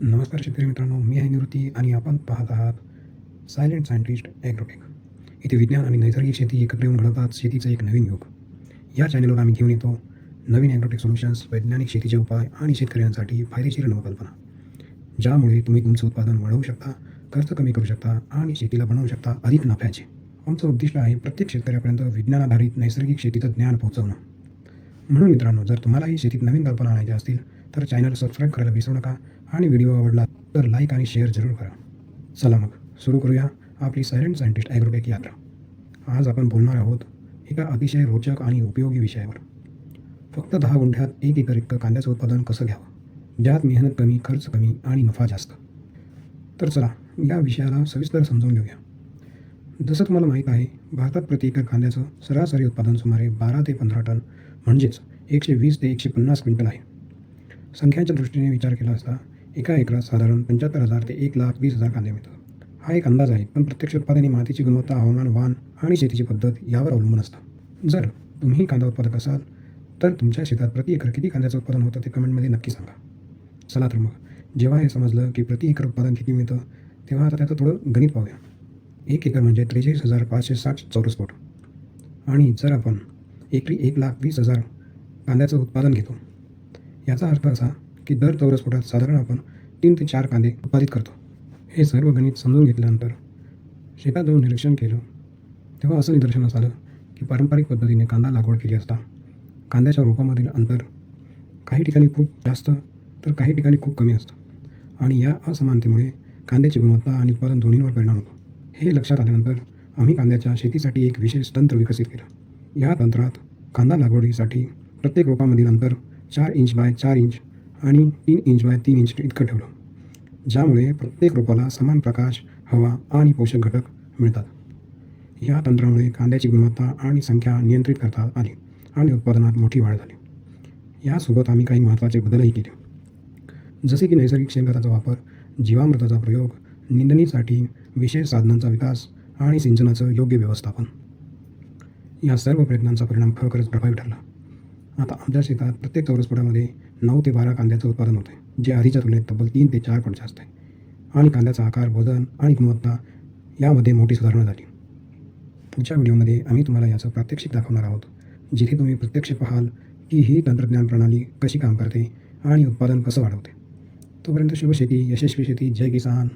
नमस्कार शेतकरी मित्रांनो, मी आहे निवृत्ती आणि आपण पाहत आहात सायलेंट सायंटिस्ट ॲग्रोटेक. इथे विज्ञान आणि नैसर्गिक शेती एकत्र येऊन घडवतात शेतीचं एक नवीन युग. या चॅनलवर आम्ही घेऊन येतो नवीन ॲग्रोटेक सोल्युशन्स, वैज्ञानिक शेतीचे उपाय आणि शेतकऱ्यांसाठी फायदेशीर नवकल्पना, ज्यामुळे तुम्ही तुमचं उत्पादन वाढवू शकता, खर्च कमी करू शकता आणि शेतीला बनवू शकता अधिक नफ्याचे. आमचं उद्दिष्ट आहे प्रत्येक शेतकऱ्यापर्यंत विज्ञानाधारित नैसर्गिक शेतीचं ज्ञान पोहोचवणं. म्हणून मित्रांनो, जर तुम्हालाही शेतीत नवीन कल्पना आणायच्या असतील तर चॅनल सबस्क्राईब करायला विसरू नका आणि व्हिडिओ आवडला तर लाईक आणि शेअर जरूर करा. चला मग सुरू करूया आपली सायलेंट सायंटिस्ट ॲग्रोटेक यात्रा. आज आपण बोलणार आहोत एका अतिशय रोचक आणि उपयोगी विषयावर. फक्त 10 गुंठ्यात 1 एकर इतकं कांद्याचं उत्पादन कसं घ्यावं, ज्यात मेहनत कमी, खर्च कमी आणि नफा जास्त. तर चला या विषयाला सविस्तर समजावून घेऊया. जसं तुम्हाला माहीत आहे, भारतात प्रति एकर कांद्याचं सरासरी उत्पादन सुमारे 12 ते 15 टन म्हणजेच 120 ते 150 क्विंटल आहे. संख्यांच्या दृष्टीने विचार केला असता एका एकरात साधारण 75,000 ते 1,20,000 कांदे मिळतात. हा एक अंदाज आहे, पण प्रत्यक्ष उत्पादन मातीची गुणवत्ता, हवामान, वाण आणि शेतीची पद्धत यावर अवलंबून असतं. जर तुम्ही कांदा उत्पादक असाल तर तुमच्या शेतात प्रति एकर किती कांद्याचं उत्पादन होतं ते कमेंटमध्ये नक्की सांगा. चला तर मग, जेव्हा हे समजलं की प्रति एकर उत्पादन किती मिळतं, तेव्हा आता त्याचं थोडं गणित पाहूया. 1 एकर म्हणजे 43,560 चौरस फूट. आणि जर आपण एकरी 1,20,000 कांद्याचं उत्पादन घेतो, याचा अर्थ असा की दर चौरस फुटात साधारण आपण 3 ते 4 कांदे उत्पादित करतो. हे सर्व गणित समजून घेतल्यानंतर शेतात जाऊन निरीक्षण केलं तेव्हा असं निदर्शनास आलं की पारंपरिक पद्धतीने कांदा लागवड केली असता कांद्याच्या रोपामधील अंतर काही ठिकाणी खूप जास्त तर काही ठिकाणी खूप कमी असतं आणि या असमानतेमुळे कांद्याची गुणवत्ता आणि उत्पादन दोन्हीवर परिणाम होतो. हे लक्षात आल्यानंतर आम्ही कांद्याच्या शेतीसाठी एक विशेष तंत्र विकसित केलं. या तंत्रात कांदा लागवडीसाठी प्रत्येक रोपामधील अंतर 4 इंच बाय 4 इंच आणि 3 इंच बाय 3 इंच इतकं ठेवलं, ज्यामुळे प्रत्येक रोपाला समान प्रकाश, हवा आणि पोषक घटक मिळतात. या तंत्रामुळे कांद्याची गुणवत्ता आणि संख्या नियंत्रित करता आली आणि उत्पादनात मोठी वाढ झाली. यासोबत आम्ही काही महत्त्वाचे बदलही केले, जसे की नैसर्गिक शेणखताचा वापर, जीवामृताचा प्रयोग, निंदणीसाठी विशेष साधनांचा विकास आणि सिंचनाचं योग्य व्यवस्थापन. या सर्व प्रयत्नांचा परिणाम खरोखरच प्रभावी ठरला. आता आमच्या शेतात प्रत्येक चौरस फुटामध्ये 9 ते 12 कांद्याचं उत्पादन होते, जे आधीच्या तुलनेत तब्बल 3 ते 4 पट जास्त आहे. आणि कांद्याचा आकार, वजन आणि गुणवत्ता यामध्ये मोठी सुधारणा झाली. पुढच्या व्हिडिओमध्ये आम्ही तुम्हाला याचं प्रात्यक्षिक दाखवणार आहोत, जिथे तुम्ही प्रत्यक्ष पाहाल की ही तंत्रज्ञान प्रणाली कशी काम करते आणि उत्पादन कसं वाढवते. तोपर्यंत शुभ शेती, यशस्वी शेती, जय किसान.